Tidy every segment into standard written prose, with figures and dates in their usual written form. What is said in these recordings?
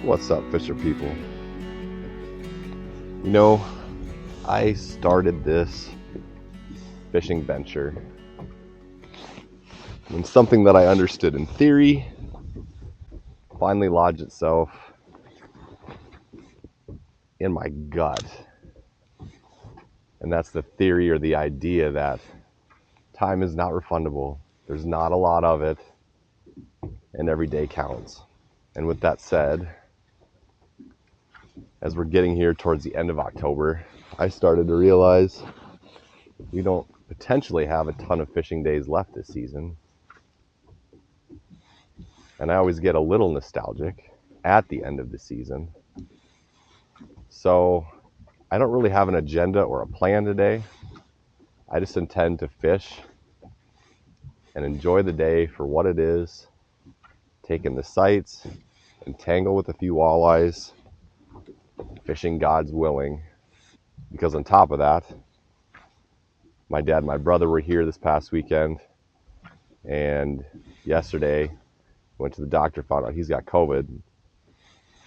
What's up, fisher people? You know, I started this fishing venture when something that I understood in theory finally lodged itself in my gut. And that's the theory or the idea that time is not refundable. There's not a lot of it, and every day counts. And with that said, as we're getting here towards the end of October, I started to realize we don't potentially have a ton of fishing days left this season. And I always get a little nostalgic at the end of the season. So I don't really have an agenda or a plan today. I just intend to fish and enjoy the day for what it is, take in the sights, entangle with a few walleyes, fishing God's willing. Because on top of that, my dad and my brother were here this past weekend, and yesterday went to the doctor, found out he's got COVID,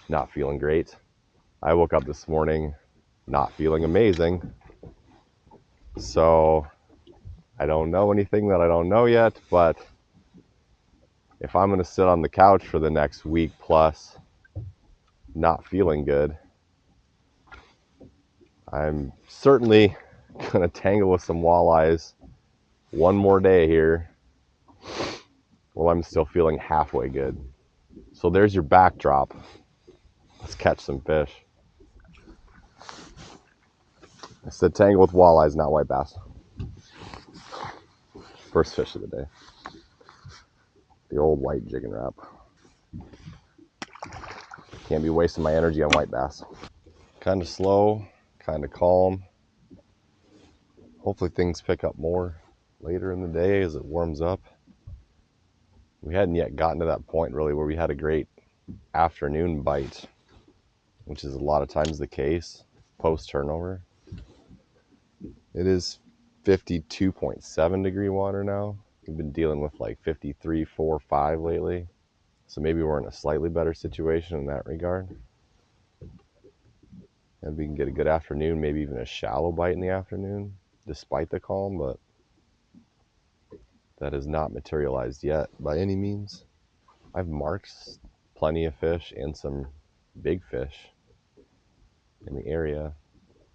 not feeling great. I woke up this morning not feeling amazing. So I don't know anything that I don't know yet, but if I'm going to sit on the couch for the next week plus not feeling good, I'm certainly going to tangle with some walleyes one more day here while I'm still feeling halfway good. So there's your backdrop. Let's catch some fish. I said tangle with walleyes, not white bass. First fish of the day. The old white jig and wrap. Can't be wasting my energy on white bass. Kind of slow, kind of calm. Hopefully things pick up more later in the day as it warms up. We hadn't yet gotten to that point really where we had a great afternoon bite, which is a lot of times the case post turnover. It is 52.7 degree water now. We've been dealing with like 53, 4, 5 lately. So maybe we're in a slightly better situation in that regard. And we can get a good afternoon, maybe even a shallow bite in the afternoon, despite the calm, but that has not materialized yet by any means. I've marked plenty of fish and some big fish in the area.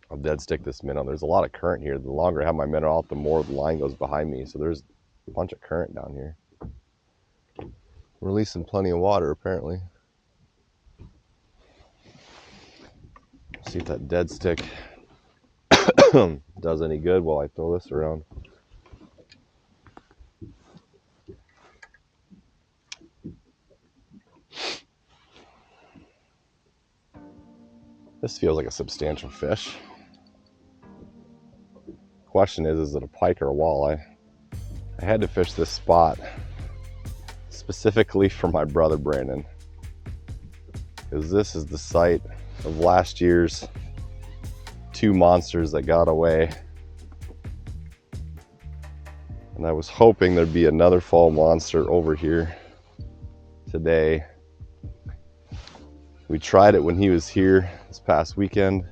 I'll dead stick this minnow. There's a lot of current here. The longer I have my minnow out, the more the line goes behind me. So there's a bunch of current down here. Releasing plenty of water apparently. See if that dead stick does any good while I throw this around. This feels like a substantial fish. Question is it a pike or a walleye? I had to fish this spot specifically for my brother Brandon, because this is the site of last year's 2 monsters that got away. And I was hoping there'd be another fall monster over here today. We tried it when he was here this past weekend.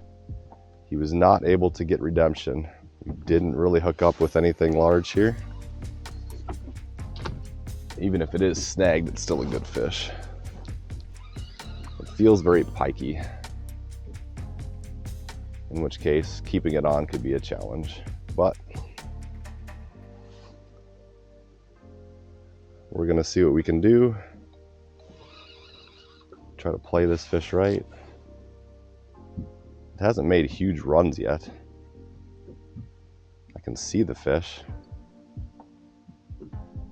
He was not able to get redemption. We didn't really hook up with anything large here. Even if it is snagged, it's still a good fish. It feels very pikey, in which case keeping it on could be a challenge. But we're gonna see what we can do. Try to play this fish right. It hasn't made huge runs yet. I can see the fish.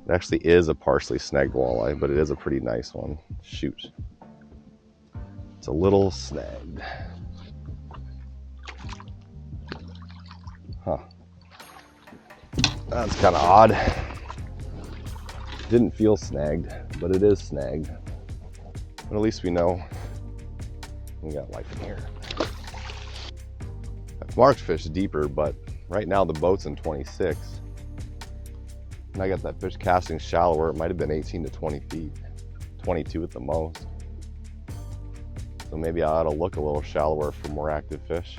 It actually is a partially snagged walleye, but it is a pretty nice one. Shoot. It's a little snagged. Huh. That's kind of odd. Didn't feel snagged, but it is snagged. But at least we know we got life in here. I've marked fish deeper, but right now the boat's in 26. And I got that fish casting shallower. It might have been 18 to 20 feet, 22 at the most. So maybe I ought to look a little shallower for more active fish.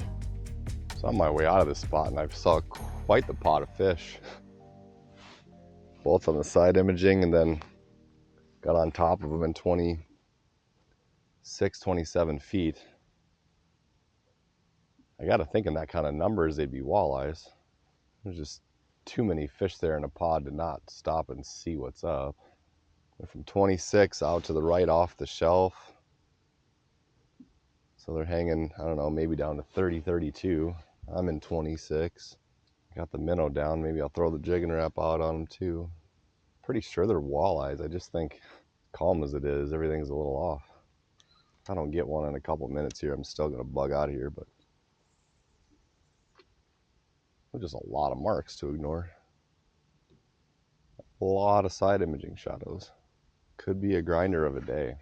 So on my way out of this spot, and I saw quite the pot of fish, both on the side imaging and then got on top of them in 26, 27 feet. I got to think in that kind of numbers, they'd be walleyes. There's just too many fish there in a pod to not stop and see what's up. They're from 26 out to the right off the shelf. So they're hanging, I don't know, maybe down to 30, 32. I'm in 26. Got the minnow down. Maybe I'll throw the jigging Rap out on them too. Pretty sure they're walleyes. I just think, calm as it is, everything's a little off. If I don't get one in a couple minutes here, I'm still going to bug out of here, but there's just a lot of marks to ignore. A lot of side imaging shadows. Could be a grinder of a day.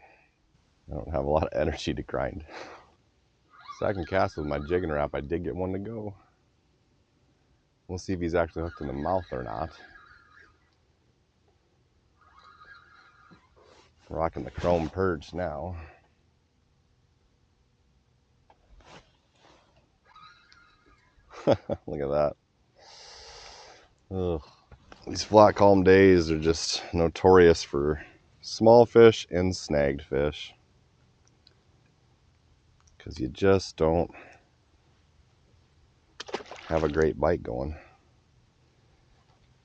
I don't have a lot of energy to grind. Second cast with my jigging Rap, I did get one to go. We'll see if he's actually hooked in the mouth or not. Rocking the chrome perch now. Look at that. Ugh. These flat calm days are just notorious for small fish and snagged fish, because you just don't have a great bite going.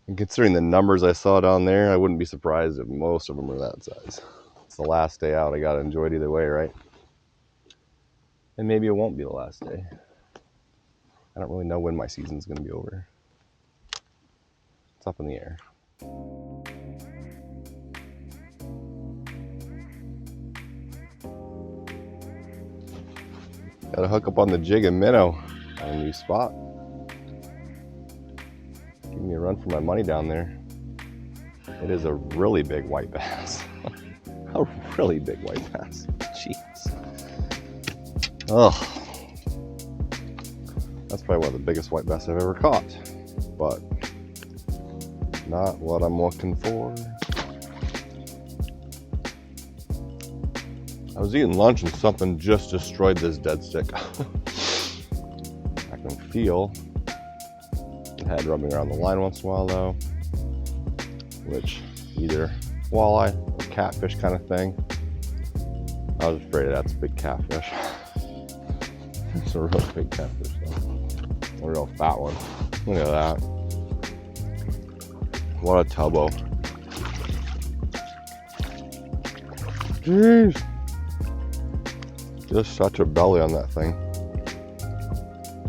And considering the numbers I saw down there, I wouldn't be surprised if most of them are that size. It's the last day out. I gotta enjoy it either way, right? And maybe it won't be the last day. I don't really know when my season's gonna be over. It's up in the air. Gotta hook up on the jig and minnow on a new spot. Give me a run for my money down there. It is a really big white bass. A really big white bass. Jeez. Ugh. That's probably one of the biggest white bass I've ever caught. But not what I'm looking for. I was eating lunch and something just destroyed this dead stick. I can feel the head rubbing around the line once in a while though, which either walleye or catfish kind of thing. I was afraid that's a big catfish. It's a real big catfish though. A real fat one. Look at that. What a tubbo. Jeez. Just such a belly on that thing.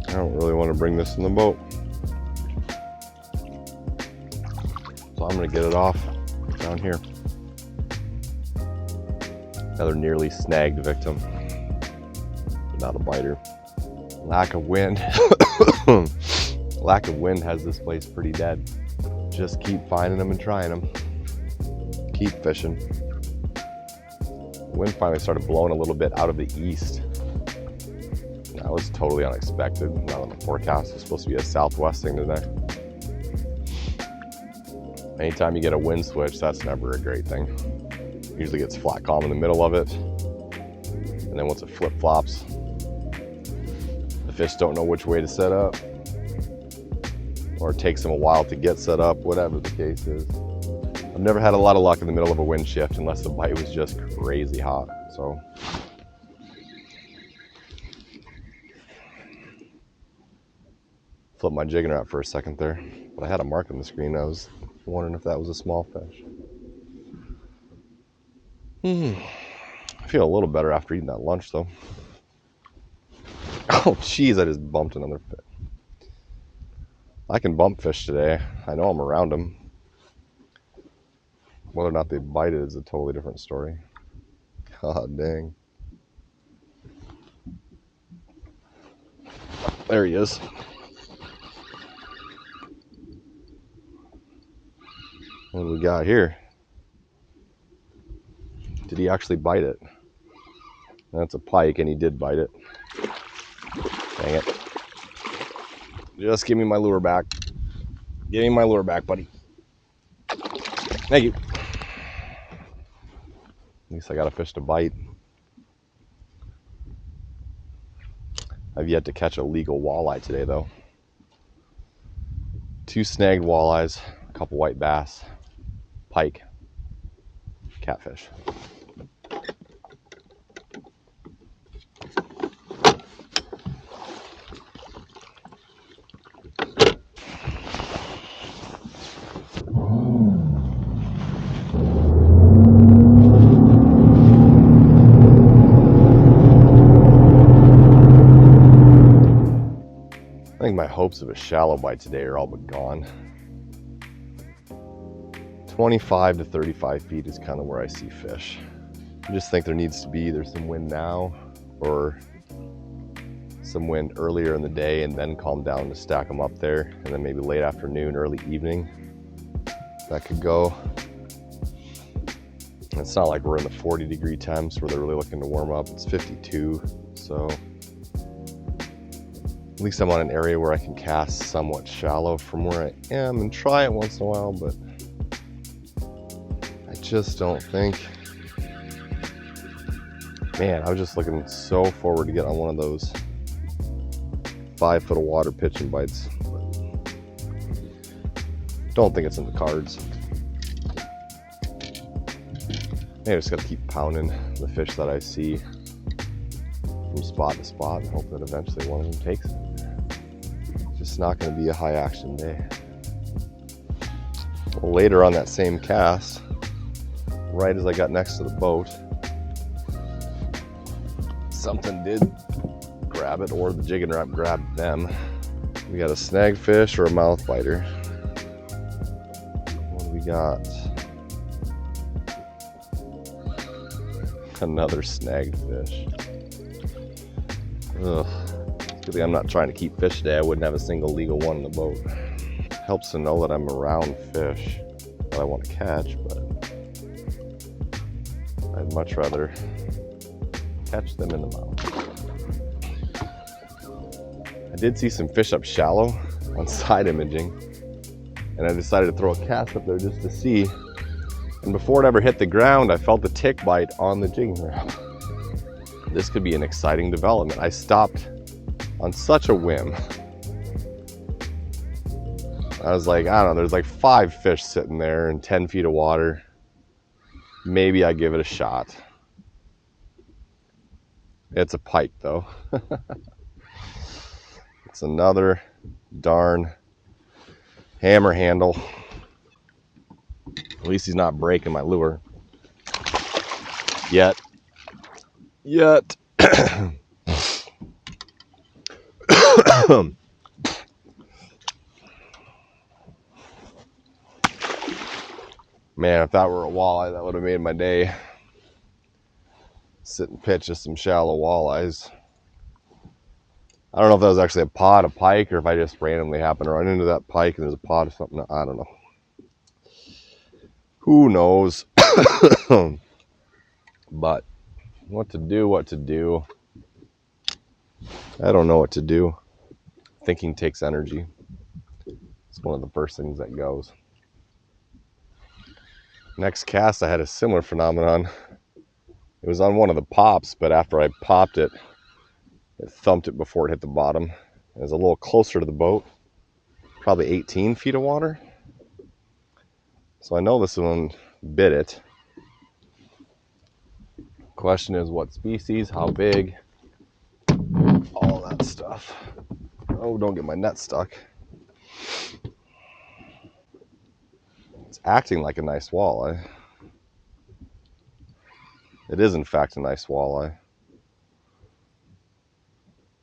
I don't really want to bring this in the boat. So I'm going to get it off down here. Another nearly snagged victim. Not a biter. Lack of wind. Lack of wind has this place pretty dead. Just keep finding them and trying them. Keep fishing. The wind finally started blowing a little bit out of the east. That was totally unexpected. Not on the forecast. It's supposed to be a southwesting today. Anytime you get a wind switch, that's never a great thing. Usually gets flat calm in the middle of it. And then once it flip-flops, the fish don't know which way to set up. Or it takes them a while to get set up, whatever the case is. I've never had a lot of luck in the middle of a wind shift unless the bite was just crazy hot. So flip my jigging Rap for a second there, but I had a mark on the screen. I was wondering if that was a small fish. I feel a little better after eating that lunch though. Oh jeez, I just bumped another fish. I can bump fish today. I know I'm around them. Whether or not they bite it is a totally different story. God dang. There he is. What do we got here? Did he actually bite it? That's a pike and he did bite it. Dang it. Just give me my lure back. Give me my lure back, buddy. Thank you. At least I got a fish to bite. I've yet to catch a legal walleye today though. 2 snagged walleyes, a couple white bass, pike, catfish. I think my hopes of a shallow bite today are all but gone. 25 to 35 feet is kind of where I see fish. I just think there needs to be either some wind now or some wind earlier in the day and then calm down to stack them up there, and then maybe late afternoon, early evening that could go. It's not like we're in the 40-degree temps where they're really looking to warm up. It's 52, so at least I'm on an area where I can cast somewhat shallow from where I am and try it once in a while, but I just don't think. Man, I was just looking so forward to get on one of those 5 foot of water pitching bites. Don't think it's in the cards. Maybe I just gotta keep pounding the fish that I see from spot to spot and hope that eventually one of them takes it. It's just not gonna be a high action day. Well, later on that same cast, right as I got next to the boat, something did grab it, or the jigging Rap grabbed them. We got a snag fish or a mouth biter. What do we got? Another snagged fish. Ugh. Good thing I'm not trying to keep fish today. I wouldn't have a single legal one in the boat. Helps to know that I'm around fish that I want to catch, but I'd much rather catch them in the mouth. I did see some fish up shallow on side imaging, and I decided to throw a cast up there just to see. And before it ever hit the ground, I felt the tick bite on the jigging Rap. This could be an exciting development. I stopped on such a whim. I was like, I don't know, there's like 5 fish sitting there in 10 feet of water. Maybe I give it a shot. It's a pike though. It's another darn hammer handle. At least he's not breaking my lure. Yet. Man, if that were a walleye, that would have made my day. Sit and pitch just some shallow walleyes. I don't know if that was actually a pod of pike or if I just randomly happened to run into that pike and there's a pod or something. I don't know. Who knows? But what to do? I don't know what to do. Thinking takes energy. It's one of the first things that goes. Next cast, I had a similar phenomenon. It was on one of the pops, but after I popped it, it thumped it before it hit the bottom. It was a little closer to the boat, probably 18 feet of water. So I know this one bit it. Question is what species, how big, all that stuff. Oh, don't get my net stuck. It's acting like a nice walleye. It is in fact a nice walleye.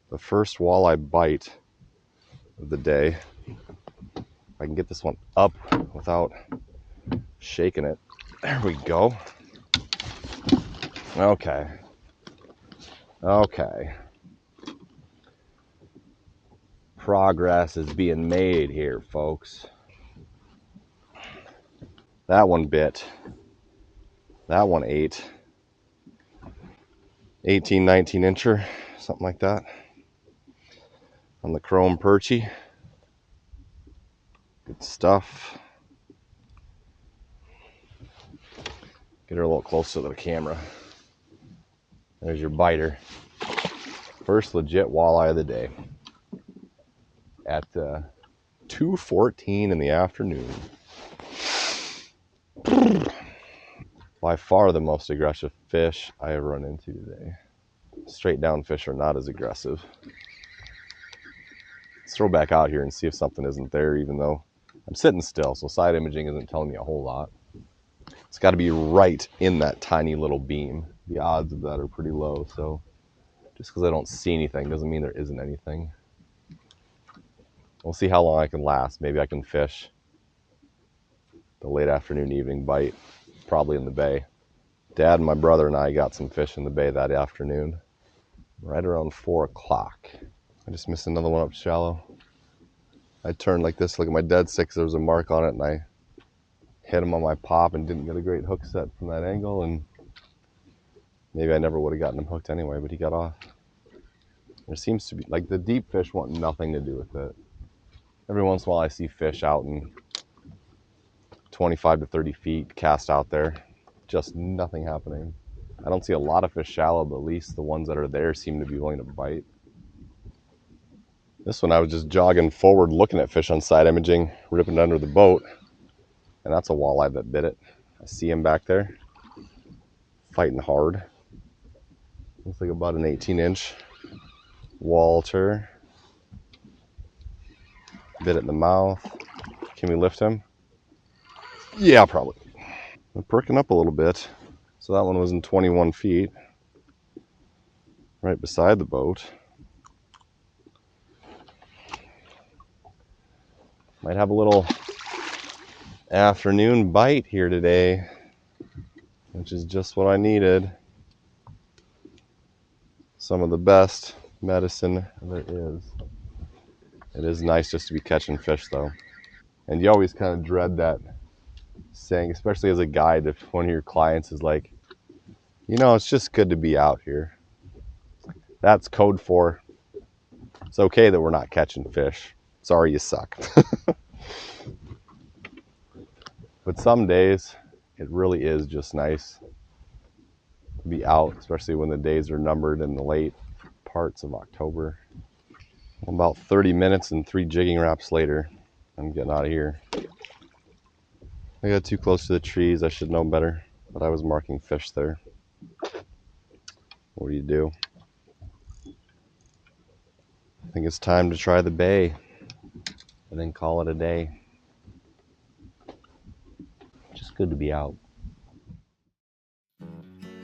The first walleye bite of the day. If I can get this one up without shaking it. There we go. Okay. Progress is being made here, folks. That one bit. That one ate. 18, 19 incher, something like that. On the chrome perchy. Good stuff. Get her a little closer to the camera. There's your biter. First legit walleye of the day at 2:14 in the afternoon. By far the most aggressive fish I have run into today. Straight down fish are not as aggressive. Let's throw back out here and see if something isn't there, even though I'm sitting still, so side imaging isn't telling me a whole lot. It's got to be right in that tiny little beam. The odds of that are pretty low, so just because I don't see anything doesn't mean there isn't anything. We'll see how long I can last. Maybe I can fish the late afternoon, evening bite, probably in the bay. Dad and my brother and I got some fish in the bay that afternoon, right around 4 o'clock. I just missed another one up shallow. I turned like this, look at my dead stick, there was a mark on it, and I hit him on my pop and didn't get a great hook set from that angle, and maybe I never would have gotten him hooked anyway, but he got off. There seems to be, like, the deep fish want nothing to do with it. Every once in a while I see fish out in 25 to 30 feet cast out there, just nothing happening. I don't see a lot of fish shallow, but at least the ones that are there seem to be willing to bite. This one I was just jogging forward looking at fish on side imaging, ripping under the boat, and that's a walleye that bit it. I see him back there fighting hard. Looks like about an 18-inch Walter. Bit it in the mouth. Can we lift him? Yeah, probably. They're perking up a little bit. So that one was in 21 feet, right beside the boat. Might have a little afternoon bite here today, which is just what I needed. Some of the best medicine there is. It is nice just to be catching fish, though. And you always kind of dread that saying, especially as a guide, if one of your clients is like, you know, it's just good to be out here. That's code for, it's okay that we're not catching fish. Sorry, you suck. But some days, it really is just nice to be out, especially when the days are numbered in the late parts of October. About 30 minutes and 3 jigging wraps later, I'm getting out of here. I got too close to the trees. I should know better, but I was marking fish there. What do you do? I think it's time to try the bay and then call it a day. Just good to be out.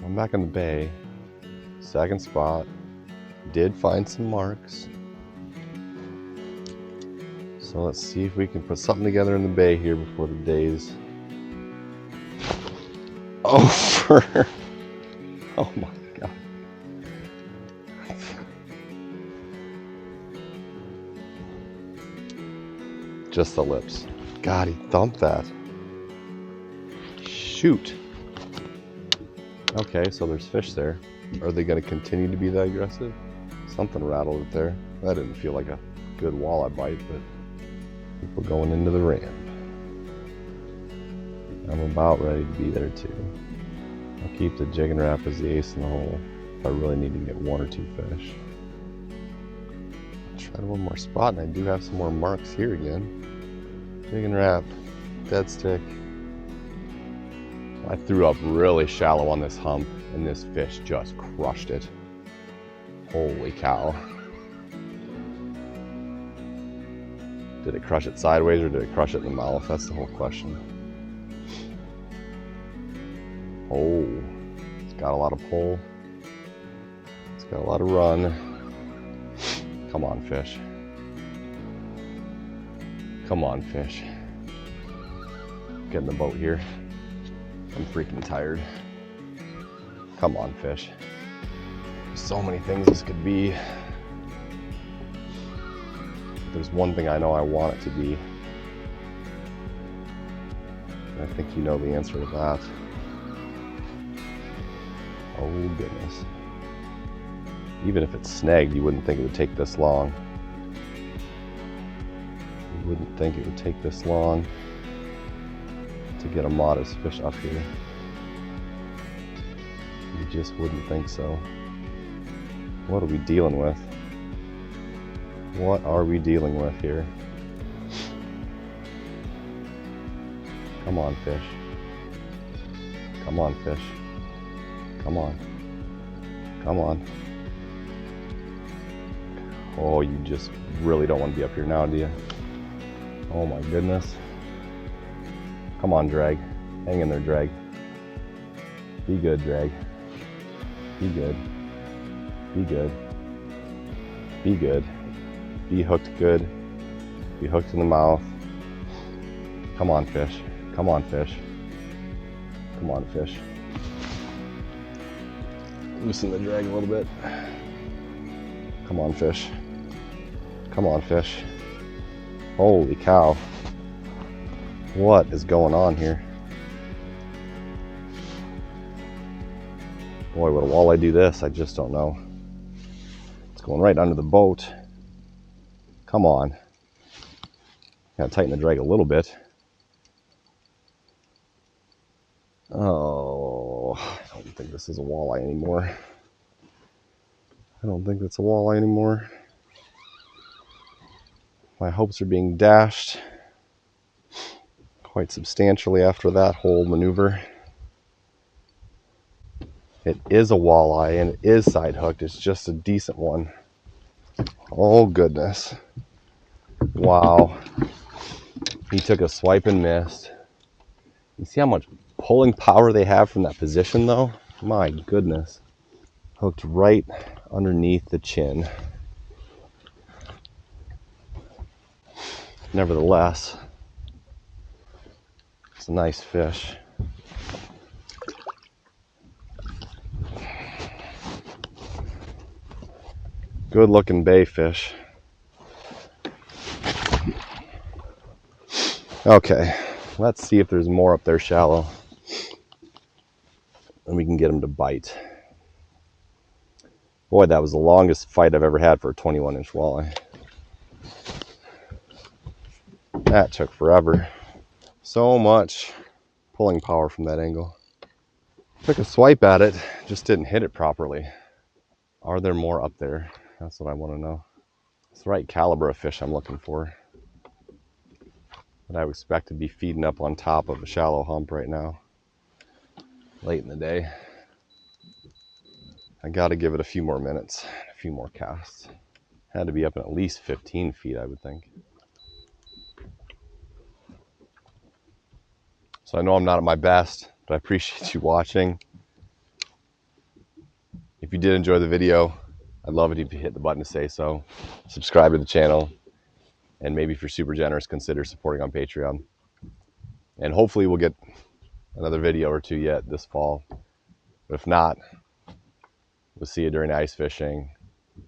I'm back in the bay. Second spot. Did find some marks. So let's see if we can put something together in the bay here before the day's over. Oh my God. Just the lips. God, he thumped that. Shoot. Okay, so there's fish there. Are they going to continue to be that aggressive? Something rattled it there. That didn't feel like a good walleye bite, but we're going into the ramp. I'm about ready to be there too. I'll keep the jig and wrap as the ace in the hole if I really need to get 1 or 2 fish. I'll try one more spot, and I do have some more marks here again. Jig and wrap, dead stick. I threw up really shallow on this hump, and this fish just crushed it. Holy cow. Did it crush it sideways or did it crush it in the mouth? That's the whole question. Oh, it's got a lot of pull. It's got a lot of run. Come on, fish. Come on, fish. Get in the boat here. I'm freaking tired. Come on, fish. So many things this could be. There's one thing I know I want it to be. And I think you know the answer to that. Oh goodness. Even if it's snagged, you wouldn't think it would take this long. You wouldn't think it would take this long to get a modest fish up here. You just wouldn't think so. What are we dealing with? What are we dealing with here? Come on, fish. Come on, fish. Come on. Come on. Oh, you just really don't want to be up here now, do you? Oh my goodness. Come on, drag. Hang in there, drag. Be good, drag. Be good. Be good. Be good. Be hooked good. Be hooked in the mouth. Come on, fish. Come on, fish. Come on, fish. Loosen the drag a little bit. Come on, fish. Come on, fish. Holy cow. What is going on here? Boy, would a walleye do this? I just don't know. It's going right under the boat. Come on. Gotta tighten the drag a little bit. Oh, I don't think this is a walleye anymore. I don't think it's a walleye anymore. My hopes are being dashed quite substantially after that whole maneuver. It is a walleye and it is side hooked. It's just a decent one. Oh goodness. Wow. He took a swipe and missed. You see how much pulling power they have from that position though? My goodness. Hooked right underneath the chin. Nevertheless, it's a nice fish. Good looking bay fish. Okay, let's see if there's more up there shallow and we can get him to bite. Boy, that was the longest fight I've ever had for a 21-inch walleye. That took forever. So much pulling power from that angle. Took a swipe at it, just didn't hit it properly. Are there more up there? That's what I want to know. It's the right caliber of fish I'm looking for. But I would expect to be feeding up on top of a shallow hump right now. Late in the day. I gotta give it a few more minutes, a few more casts. Had to be up at least 15 feet, I would think. So I know I'm not at my best, but I appreciate you watching. If you did enjoy the video, I'd love it if you hit the button to say so. Subscribe to the channel. And maybe if you're super generous, consider supporting on Patreon. And hopefully we'll get another video or two yet this fall. But if not, we'll see you during ice fishing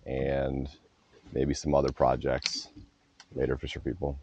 and maybe some other projects later, fisher people.